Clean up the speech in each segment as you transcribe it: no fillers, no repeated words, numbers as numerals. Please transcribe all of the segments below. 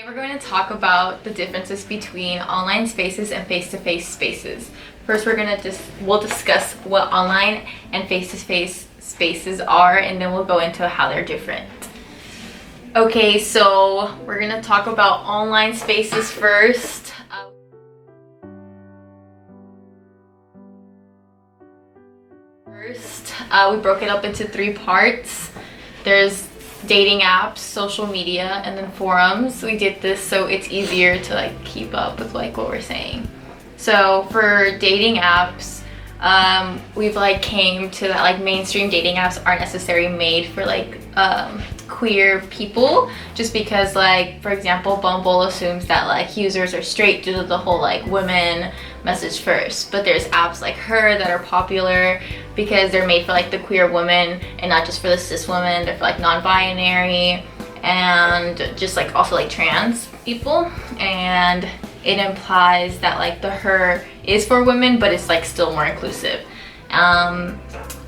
Today we're going to talk about the differences between online spaces and face-to-face spaces. First, we'll discuss what online and face-to-face spaces are, and then we'll go into how they're different. Okay, so we're going to talk about online spaces first. We broke it up into 3 parts. There's dating apps, social media, and then forums. We did this so it's easier to keep up with what we're saying. So for dating apps, we've came to that mainstream dating apps aren't necessarily made for queer people, just because for example Bumble assumes that users are straight due to the whole women message first, but there's apps like Her that are popular because they're made for the queer woman and not just for the cis women. They're for non-binary and just also trans people, and it implies that the Her is for women, but it's still more inclusive.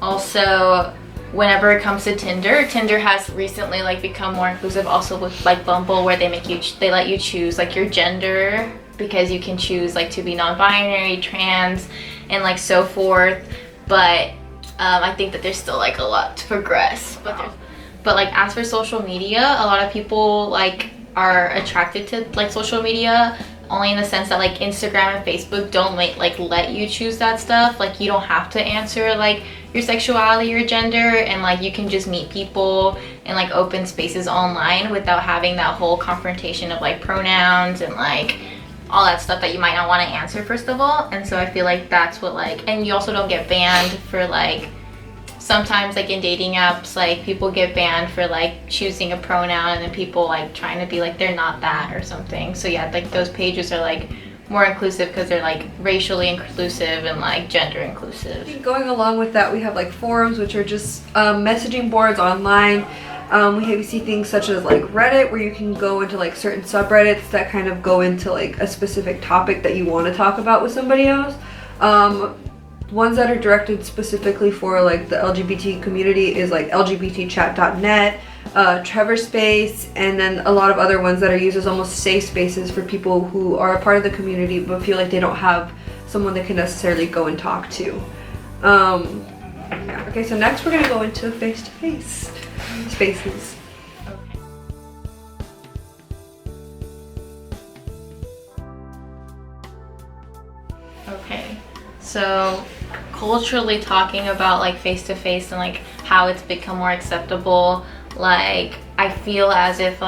Also, whenever it comes to Tinder has recently become more inclusive, also with Bumble, where they let you choose your gender, because you can choose to be non-binary, trans, and so forth. But I think that there's still a lot to progress. But as for social media, a lot of people are attracted to social media, only in the sense that Instagram and Facebook don't let you choose that stuff. You don't have to answer your sexuality or gender, and you can just meet people in open spaces online without having that whole confrontation of pronouns and all that stuff that you might not want to answer first of all. And so I feel that's what and you also don't get banned for sometimes in dating apps people get banned for choosing a pronoun, and then people trying to be they're not that or something. So yeah, those pages are more inclusive because they're racially inclusive and gender inclusive. Going along with that, we have forums, which are just messaging boards online. We see things such as Reddit, where you can go into certain subreddits that kind of go into a specific topic that you want to talk about with somebody else. Ones that are directed specifically for the LGBT community is lgbtchat.net, Trevor Space, and then a lot of other ones that are used as almost safe spaces for people who are a part of the community but feel they don't have someone they can necessarily go and talk to. Yeah. Okay, so next we're going to go into face-to-face spaces. Okay, so culturally talking about face-to-face and how it's become more acceptable, I feel as if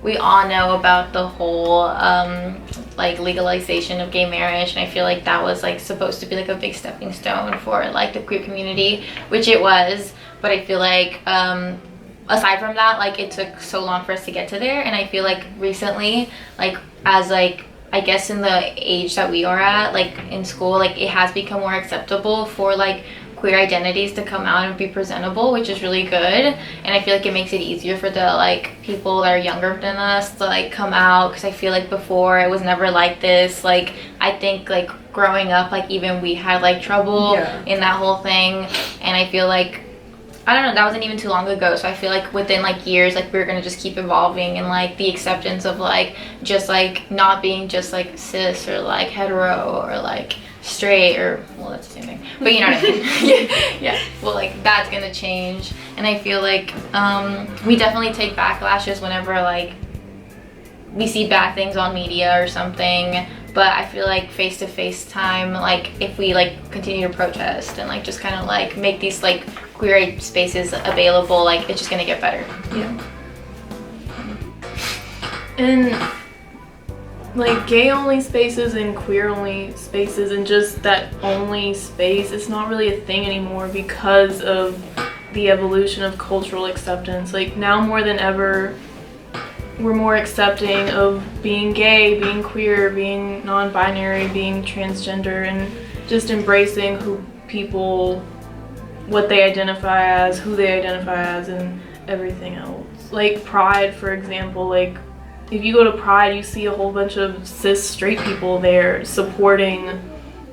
we all know about the whole legalization of gay marriage, and I feel that was supposed to be a big stepping stone for the queer community, which it was. But I feel aside from that, it took so long for us to get to there. And I feel recently, as I guess in the age that we are at, in school, it has become more acceptable for queer identities to come out and be presentable, which is really good. And I feel it makes it easier for the people that are younger than us to come out, because I feel before it was never like this. I think growing up, even we had trouble in that whole thing. And I feel I don't know, that wasn't even too long ago, so I feel within years we're gonna just keep evolving, and the acceptance of just not being just cis or hetero or straight, or well, that's the same thing, but you know what I mean. Yeah, well that's gonna change. And I feel we definitely take backlashes whenever we see bad things on media or something. But I feel face-to-face time, if we continue to protest and just kind of make these queer spaces available, it's just gonna get better. Yeah. And gay only spaces and queer only spaces, and just that only space, it's not really a thing anymore because of the evolution of cultural acceptance. Now more than ever, we're more accepting of being gay, being queer, being non-binary, being transgender, and just embracing what they identify as, who they identify as, and everything else. Pride, for example, if you go to Pride, you see a whole bunch of cis straight people there supporting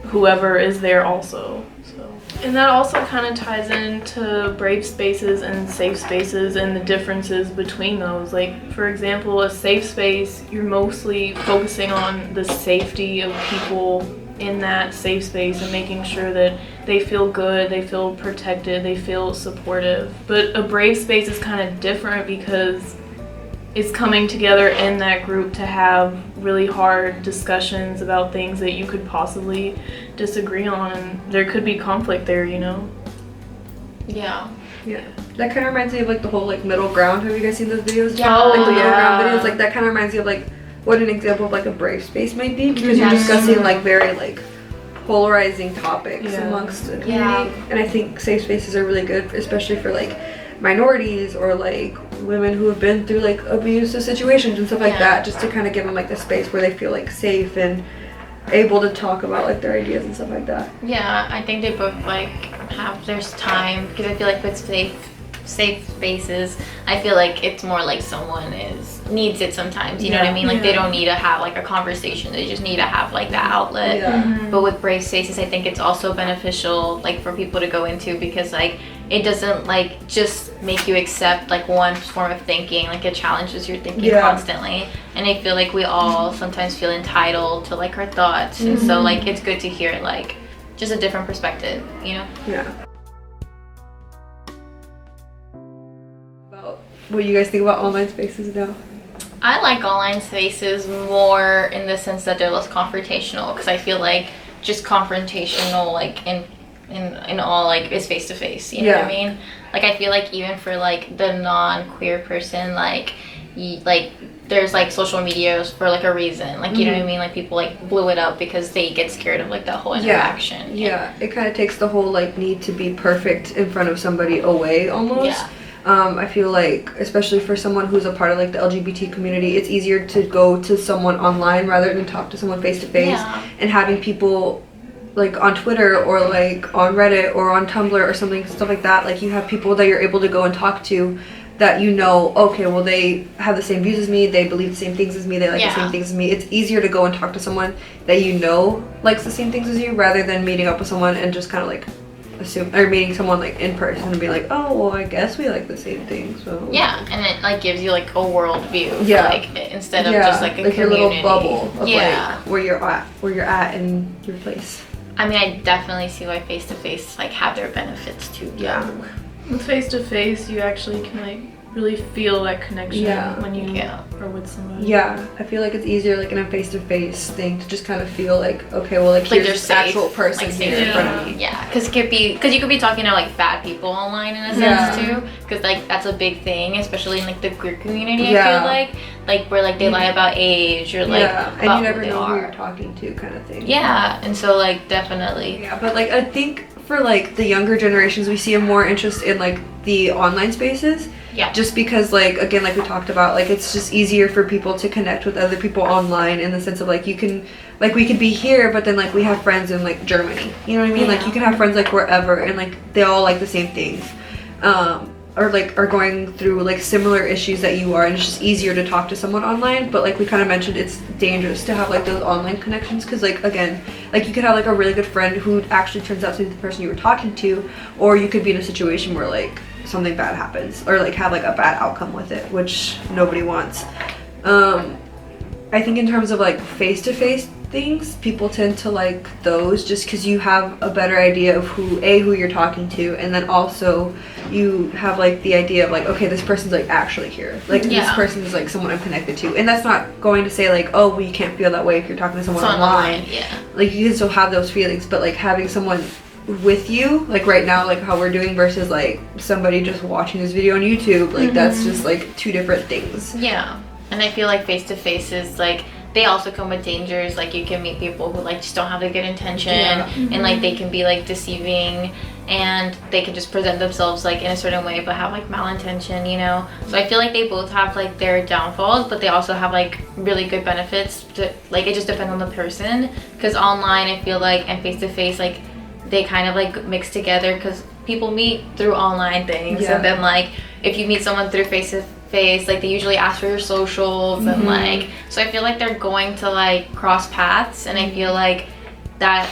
whoever is there also. So And that also kind of ties into brave spaces and safe spaces and the differences between those. Like, for example, a safe space, you're mostly focusing on the safety of people in that safe space and making sure that they feel good, they feel protected, they feel supportive. But a brave space is kind of different because it's coming together in that group to have really hard discussions about things that you could possibly disagree on, and there could be conflict there, you know? Yeah. Yeah. That kind of reminds me of like the whole like middle ground. Have you guys seen those videos? Yeah. Like the middle yeah. ground videos. Like that kind of reminds me of like what an example of like a brave space might be, because you're Yes. discussing like very like polarizing topics Yeah. amongst the community. Yeah. And I think safe spaces are really good, especially for like minorities or like women who have been through like abusive situations and stuff like Yeah. that, just to kind of give them like the space where they feel like safe and able to talk about like their ideas and stuff like that. Yeah, I think they both like have their time, because I feel like with safe spaces, I feel like it's more like someone needs it sometimes, you know what I mean? Like they don't need to have like a conversation, they just need to have like that outlet. Yeah. But with brave spaces, I think it's also beneficial like for people to go into, because like it doesn't like just make you accept like one form of thinking, like it challenges your thinking constantly. And I feel like we all sometimes feel entitled to like our thoughts, and so like it's good to hear like just a different perspective, you know? Yeah. About what you guys think about online spaces now? I like online spaces more in the sense that they're less confrontational, because I feel like just confrontational like in all like is face to face, you know what I mean? Like I feel like even for like the non-queer person, like there's like social medias for like a reason, like you know what I mean, like people like blew it up because they get scared of like that whole interaction. Yeah, it kind of takes the whole like need to be perfect in front of somebody away almost. Yeah. I feel like, especially for someone who's a part of like the LGBT community, it's easier to go to someone online rather than talk to someone face to face. And having people like on Twitter or like on Reddit or on Tumblr or something, stuff like that, like you have people that you're able to go and talk to that you know, okay, well they have the same views as me, they believe the same things as me, they like the same things as me. It's easier to go and talk to someone that you know likes the same things as you, rather than meeting up with someone and just kind of like assume, or meeting someone like in person and be like, oh well, I guess we like the same things, so Yeah, and it like gives you like a world view, like instead of yeah, just like a like community. your little bubble of Yeah. like where you're at in your place. I mean, I definitely see why face to face like have their benefits too. Yeah. With face to face, you actually can like really feel that connection when you are with somebody. Yeah, I feel like it's easier like in a face-to-face thing to just kind of feel like, okay, well like here's this actual person like, here in front of me. Yeah, because you could be talking to like bad people online in a sense too, because like that's a big thing, especially in like the queer community. I feel like where like they lie about age or like and you never know who you're talking to, kind of thing. Yeah, and so like definitely. Yeah, but like I think for like the younger generations, we see a more interest in like the online spaces. Yeah. Just because like, again, like we talked about, like it's just easier for people to connect with other people online, in the sense of like you can, like we could be here, but then like we have friends in like Germany, you know what I mean? Like you can have friends like wherever, and like they all like the same things, or like are going through like similar issues that you are, and it's just easier to talk to someone online. But like we kind of mentioned, it's dangerous to have like those online connections, because like again, like you could have like a really good friend who actually turns out to be the person you were talking to, or you could be in a situation where like something bad happens, or like have like a bad outcome with it, which nobody wants. I think in terms of like face-to-face things, people tend to like those just because you have a better idea of who you're talking to, and then also you have like the idea of like, okay, this person's like actually here, like this person is like someone I'm connected to. And that's not going to say like, oh well, you can't feel that way if you're talking to someone online. Like you can still have those feelings, but like having someone with you, like right now, like how we're doing, versus like somebody just watching this video on YouTube, like that's just like two different things. Yeah, and I feel like face to face is like, they also come with dangers. Like you can meet people who like just don't have a good intention, and like they can be like deceiving, and they can just present themselves like in a certain way but have like malintention, you know? So I feel like they both have like their downfalls, but they also have like really good benefits to, like it just depends on the person, because online I feel like, and face to face, like they kind of like mix together, because people meet through online things, and then like if you meet someone through face to face, like they usually ask for your socials, and like, so I feel like they're going to like cross paths, and I feel like that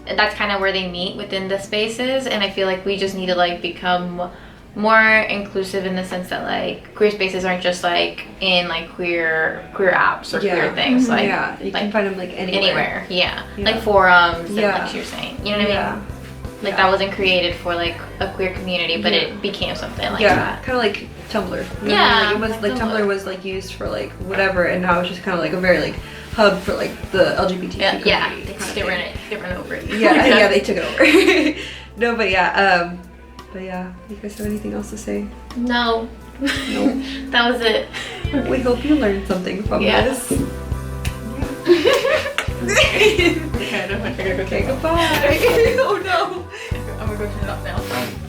that's kind of where they meet within the spaces. And I feel like we just need to like become more inclusive in the sense that like queer spaces aren't just like in like queer apps or queer things. Like yeah, you can find them like anywhere. Yeah. Like forums and Yeah. like you're saying, you know what I mean? Like Yeah. that wasn't created for like a queer community, but it became something like that. Kind of like Tumblr. Yeah, Like, it was like Tumblr was like used for like whatever, and now it's just kind of like a very like hub for like the LGBTQ community. Yeah, kind of they thing. ran over it. Yeah, they took it over. No, but yeah, you guys have anything else to say? No. No. That was it. We hope you learned something from this. Okay, I don't know if I gotta go Okay, goodbye. Oh no. I'm gonna go turn it off now.